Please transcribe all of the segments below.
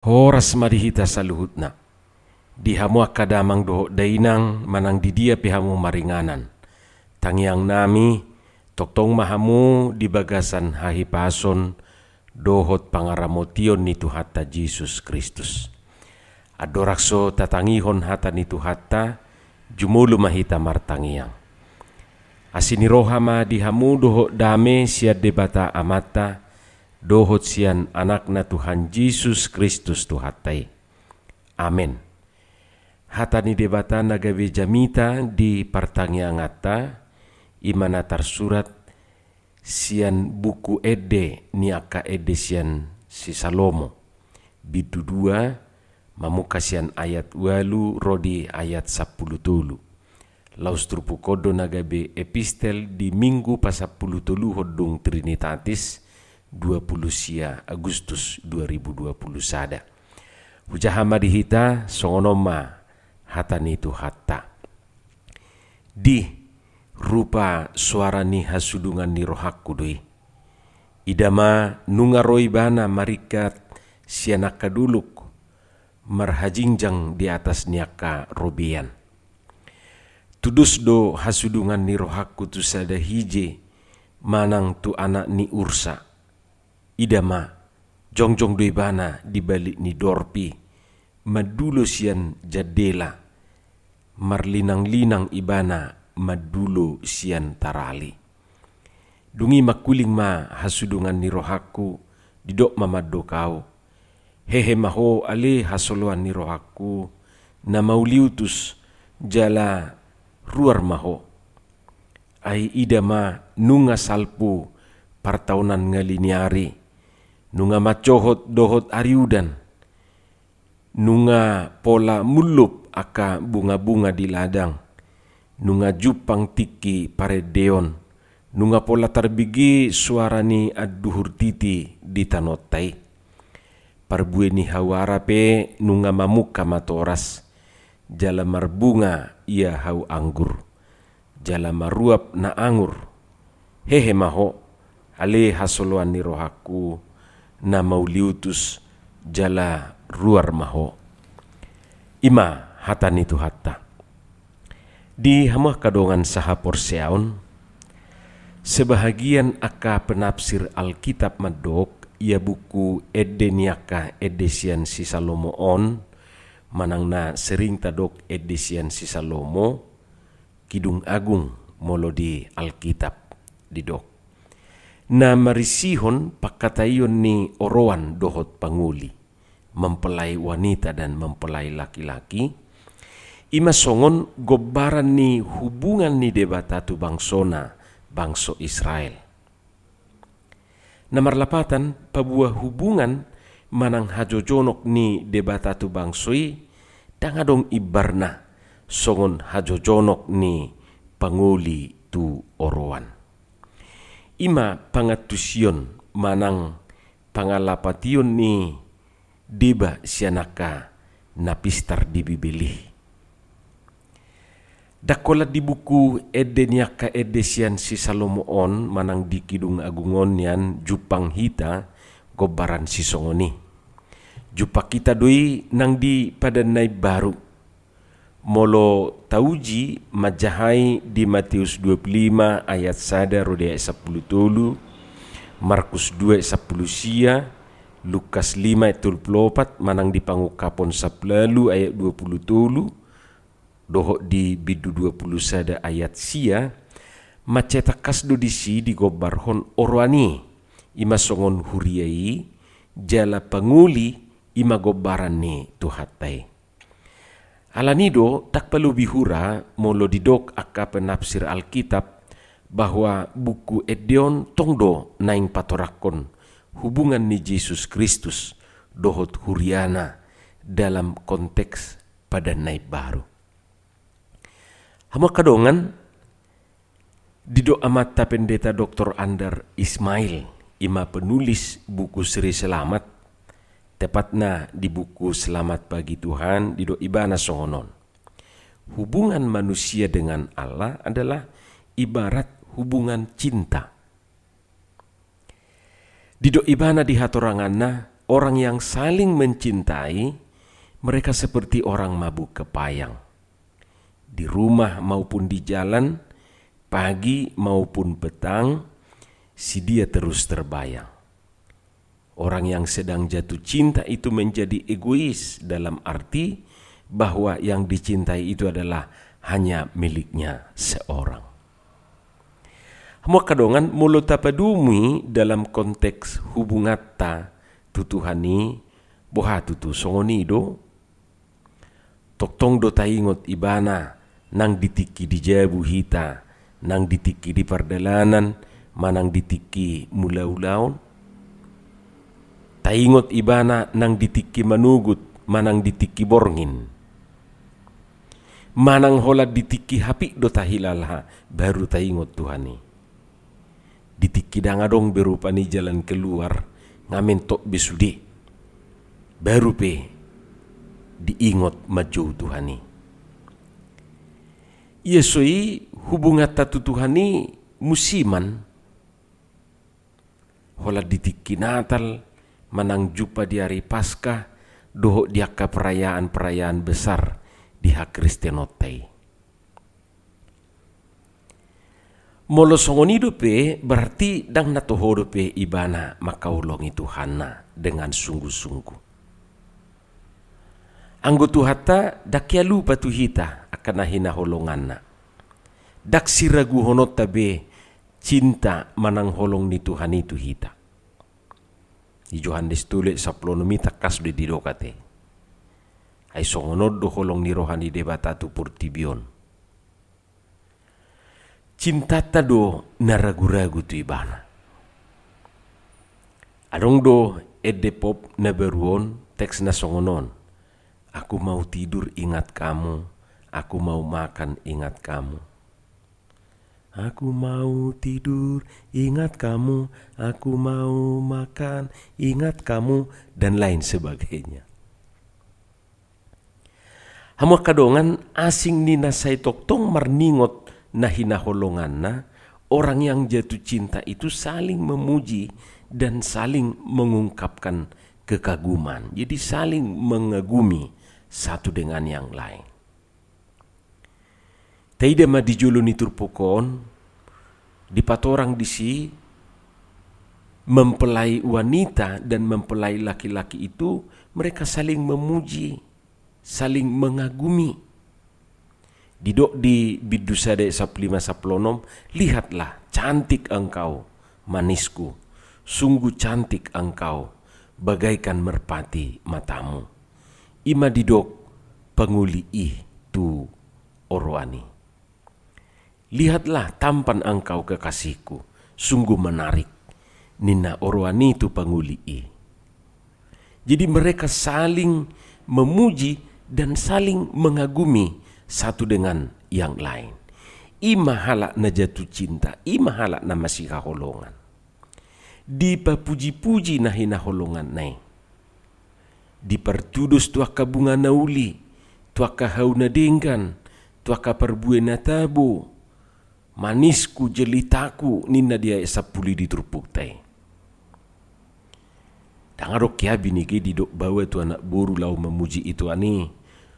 Horas madihita sa luhutna. Di hamu akadamang doho dainang manang di dia pihamu maringanan. Tangiang nami, toktong mahamu di bagasan hahipason dohot pangaramotion ni Tuhata Jesus Kristus. Adorakso tatangihon hata ni Tuhata, jumulu mahita martangiang. Asinirohama di hamu doho dame siad debata amata, dohot sian anak na Tuhan Yesus Kristus Tuhatai. Amen. Hata ni debata nagawe jamita di pertanyaangata imana tersurat sian buku ede ni aka ede sian si Salomo. Bidu 2 mamuka sian ayat 8 rodi ayat 10 tulu. Laus trupu kodo nagabe epistel di minggu pasapulu tulu hodung Trinitatis 20 sia Agustus 2020 sada. Hujahama dihita songonoma hata ni Tuhata. Di rupa suara ni hasudungan ni rohakku doi. Idama nungaroi bana marikat sianaka duluk marhajingjang di atas niaka robian. Tudus do hasudungan ni rohakku tu sada hije manang tu anak ni ursa. Idama jongjong doi bana di balik ni dorpi madulo sian jadela marlinang-linang ibana madulo sian tarali. Dungi makuling ma hasudungan ni rohakku didok mamado kau. Hehe maho ale hasoloan ni rohakku na mauliutus jala ruar maho. Ai idama nunga salpu partaunan ngaliniari. Nunga macohot dohot ariudan, nunga pola mulup aka bunga-bunga di ladang, nunga jupang tiki paredeon, nunga pola tarbigi suarani adduhur titi di tanotai. Parbue ni hawara pe nunga mamuka matoras, jala marbunga ia hau anggur, jala maruap na anggur. Hehe maho, ale hasoloan ni rohaku, na mauliutus jala ruar maho. Ima hata ni Tuhata. Di hamah kadongan saha porseaon, sebahagian aka penafsir Alkitab madok, ia buku edeniaka edesian si Salomo on, manang na sering tadok edesian si Salomo, kidung agung molo di Alkitab didok. Na marisihon pakatayon ni oroan dohot panguli, mempelai wanita dan mempelai laki-laki, ima songon gobaran ni hubungan ni debatatu bangsona bangso Israel. Namarlapatan pabuah hubungan manang hajojonok ni debatatu bangsoi, dangadong ibarna songon hajojonok ni panguli tu oroan. Ima pangatusion manang pangalapation ni deba sianaka napistar di Bibili. Dakola di buku edeniaka edesian si Salomo on manang di kidung agungon yan jupang hita gobaran si songoni. Jupa kita doi nang di padanay baru. Molo tauji majahai di Matius 25 ayat 1 rodi ayat 10 tolu, Markus 2 ayat 10 sia, Lukas 5 ayat 24 manang di pangukapon saplalu ayat 20 tolu, dohok di bidu 20 sada ayat sia, maceta kasdo disi di gobarhon orwani, ima songon huriai, jala panguli ima gobaran ni Tuhatai. Alanido tak perlu bihura molo didok aka penafsir Alkitab bahwa buku Edeon tongdo naing patorakon hubungan ni Yesus Kristus dohot huriana dalam konteks padanay baru. Hama kadongan didok amata pendeta Dr. Andar Ismail ima penulis buku Seri Selamat, tepatna di buku Selamat Bagi Tuhan di do ibana songonon. Hubungan manusia dengan Allah adalah ibarat hubungan cinta. Di do ibana di hatoranganna orang yang saling mencintai, mereka seperti orang mabuk kepayang. Di rumah maupun di jalan, pagi maupun petang, si dia terus terbayang. Orang yang sedang jatuh cinta itu menjadi egois dalam arti bahwa yang dicintai itu adalah hanya miliknya seorang. Hamo kadongan mulut tapadumi dalam konteks hubungatta tutuhani boha tutu songonido toktong do taingot ibana nang ditiki di jabu hita nang ditiki di pardalanan manang ditiki mula-ulaon. Taingot ibana nang ditiki manugut, manang ditiki borngin. Manang holat ditiki hapi do tahilalha, baru taingot Tuhani. Ditiki dangadong berupani jalan keluar, ngamen tok besude. Baru pe diingot maju Tuhani. Yesoi hubungat tatu Tuhani musiman. Holat ditiki Natal, manang jumpa di hari Paskah, doho diaka perayaan-perayaan besar di hak Kristenotai. Molo songonido pe berarti dang natohodo pe ibana makaulongi Tuhana dengan sungguh-sungguh. Anggo Tuhata dakia lupa tuhita akan nahina holonganna. Dak siragu honot tabe cinta manang holong ni Tuhan itu hita. Di Yohanes tulis 10 takas di didokate. Ay songonod do holong ni rohani debata tu purtibion. Cinta tado naragu-ragu tu ibana. Adong do edepop na beruon teks na songonon. Aku mau tidur ingat kamu, aku mau makan ingat kamu. Aku mau tidur, ingat kamu. Aku mau makan, ingat kamu. Dan lain sebagainya. Hamo kadongan asing ni nasay toktong marningot na hinaholongan na orang yang jatuh cinta itu saling memuji dan saling mengungkapkan kekaguman. Jadi saling mengagumi satu dengan yang lain. Taida ma di julu ni turpokon, di patorang disi mempelai wanita dan mempelai laki-laki itu mereka saling memuji, saling mengagumi. Didok di bidusade 15 saplonom, lihatlah cantik engkau manisku, sungguh cantik engkau bagaikan merpati matamu. Ima didok penguli tu orwani. Lihatlah tampan engkau kekasihku, sungguh menarik. Nina orwani itu panguli. Jadi mereka saling memuji dan saling mengagumi satu dengan yang lain. Ima halak na jatuh cinta, ima halak na masih kaholongan. Di papuji-puji na hinaholongan nai. Di pertudus tuaka bunga nauli, tuaka hau na denggan, tuaka perbue na tabu. Manisku jelitaku nina dia sapuli di turpuk tai. Dangarok ya bini ke didok bawa tu anak boru lau memuji itu ani.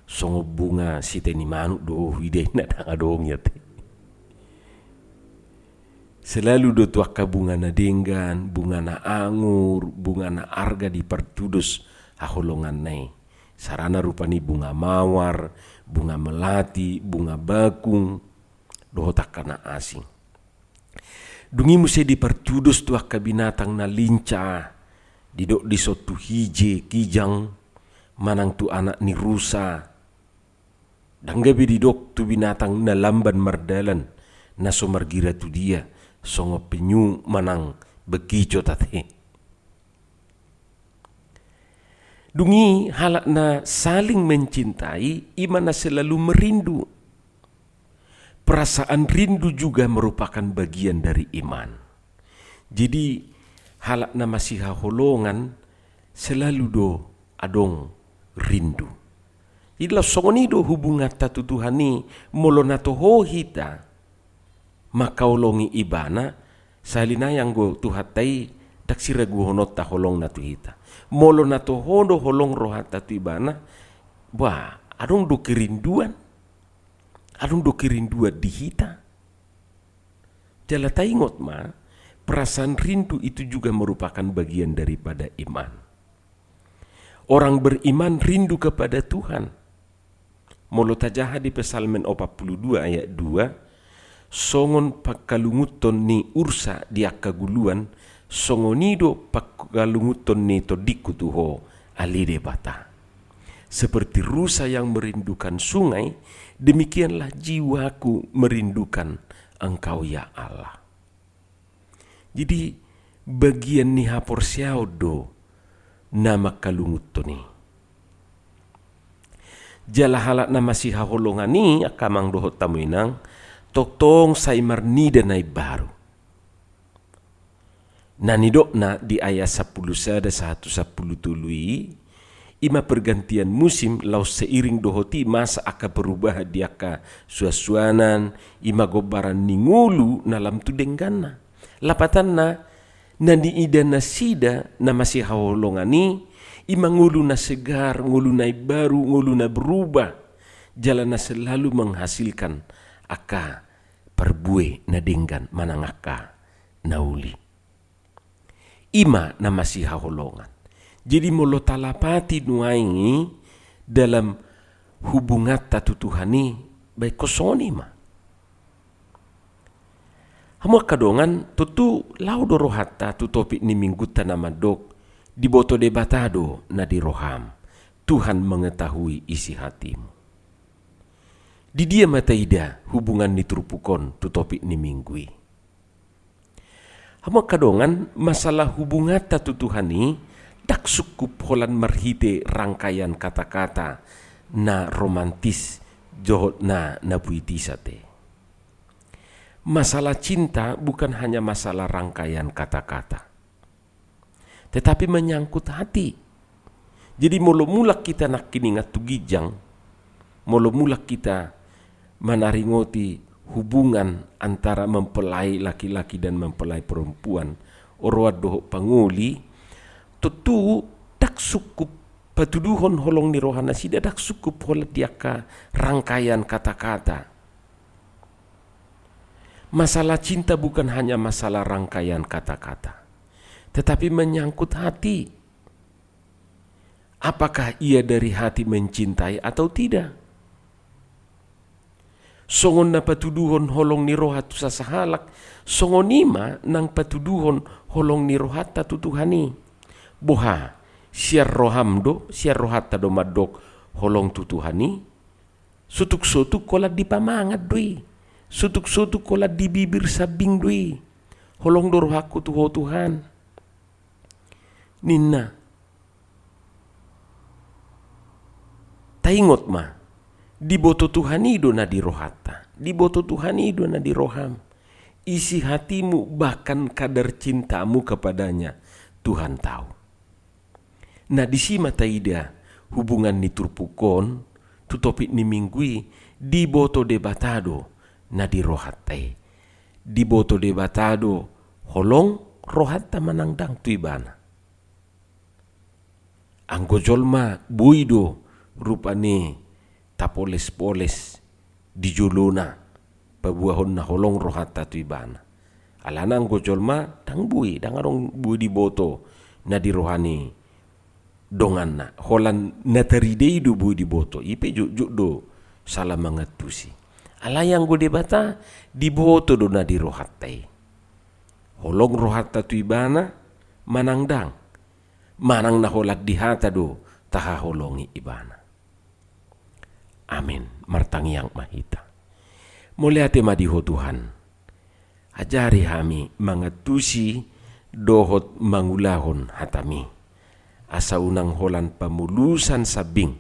Songo bunga si teni manuk do hide na dangadong ya te. Selalu do tuaka bunga na denggan, bunga na angur, bunga na arga di pertudus haholongan nai. Sarana rupani bunga mawar, bunga melati, bunga bakung. Dohotak kana asing. Dungi musi dipertudus tuaka binatang na linca, didok di sotu hije kijang, manang tu anak ni rusa. Danggabi didok tu binatang na lamban mardalan, na somargira tu dia, songo penyu manang begijo tate. Dungi halak na saling mencintai, imana selalu merindu. Perasaan rindu juga merupakan bagian dari iman. Jadi halak na masih holongan selalu do adong rindu. Ila songoni do hubungan tatu Tuhani molonato ho hita makaulongi ibana salina yang go tuhatai dak siragu honot ta holong na tu hita. Molo na to hondo holong rohata tu ibana, wah, adong do kerinduan. Adong do kerinduan di hita. Jala taingot ma, perasaan rindu itu juga merupakan bagian daripada iman. Orang beriman rindu kepada Tuhan. Molo tajaha di Psalmen 42 ayat 2, songon pakalunguton ni ursa dia kaguluan, songonido pakalunguton ni todiku tuho alide bata. Seperti rusa yang merindukan sungai, demikianlah jiwaku merindukan Engkau ya Allah. Jadi bagian ni hapor siao do nama kalunguton ni. Jala halak nama si haholongan ni akamang dohot tamuinang toktong saimar nida nai baru. Nanidok na di ayat 10 sada 110 tului ima pergantian musim lau seiring dohoti masa aka berubah diaka suasuanan ima gobaran ningulu nalam tu denggana. Lapatan na di ida na sida na masih haholongan ni ima ngulu na segar, ngulu na baru, ngulu na berubah. Jalan na selalu menghasilkan aka perbue na denggan manangaka nauli. Ima na masih haholongan. Jadi molo talapati nuaingi dalam hubungan tatu Tuhani baik kosoni ma. Hamua kadongan tutu lau dorohata tu topik ni mingguta nama dok di boto debatado na di roham. Tuhan mengetahui isi hatimu. Di dia mata ida hubungan ni turupukon tu topik ni minggui. Hamua kadongan masalah hubungan tatu Tuhani dak sukup holan marhite rangkaian kata-kata na romantis johot na puitisate. Masalah cinta bukan hanya masalah rangkaian kata-kata, tetapi menyangkut hati. Jadi mula-mula kita nak kiningat tu gijang, mula-mula kita menaringoti hubungan antara mempelai laki-laki dan mempelai perempuan, orwad dohok panguli, tentu tak cukup patuduhon holong ni rohana sida dak cukup holat diaka rangkaian kata-kata. Masalah cinta bukan hanya masalah rangkaian kata-kata, tetapi menyangkut hati. Apakah ia dari hati mencintai atau tidak? Songon na patuduhon holong ni rohat tu sasahalak, songonima nang patuduhon holong ni rohat tu Tuhani. Boha, siar roham do, siar rohat do madok holong tu Tuhani, sutuk-sutuk kola di pamangat doi. Sutuk-sutuk kola di bibir sabing doi. Holong do rohaku tuho Tuhan. Ninna. Taingot ma. Di boto Tuhan ido na di rohata. Di boto Tuhan ido na di roham. Isi hatimu bahkan kadar cintamu kepadanya Tuhan tahu. Nah di si mata ida hubungan ni turpukon tu topik ni minggui di boto debatado na di rohatai. Di boto debatado holong rohata manangdang tu ibana. Anggo jolma buido rupane tapoles-poles di juluna pabuahon na holong rohata tu ibana. Alana anggo jolma dang bui, dang arong bui di boto na di rohani dongan na holan na taridei do bui di boto ipe juk do salah mangatusi. Alayang go debata di boto do na di rohatai. Holong rohata tu ibana manangdang. Manang na holat di hata do taha holongi ibana. Amin. Martangiang mahita. Muliate madiho Tuhan. Ajari hami mangatusi dohot mangulahon hatami. Asa unang holan pamulusan sabing.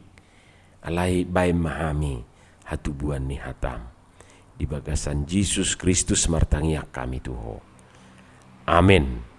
Alai bay mahami hatubuan ni hatam. Di bagasan Yesus Kristus martangiak kami tuho. Amin.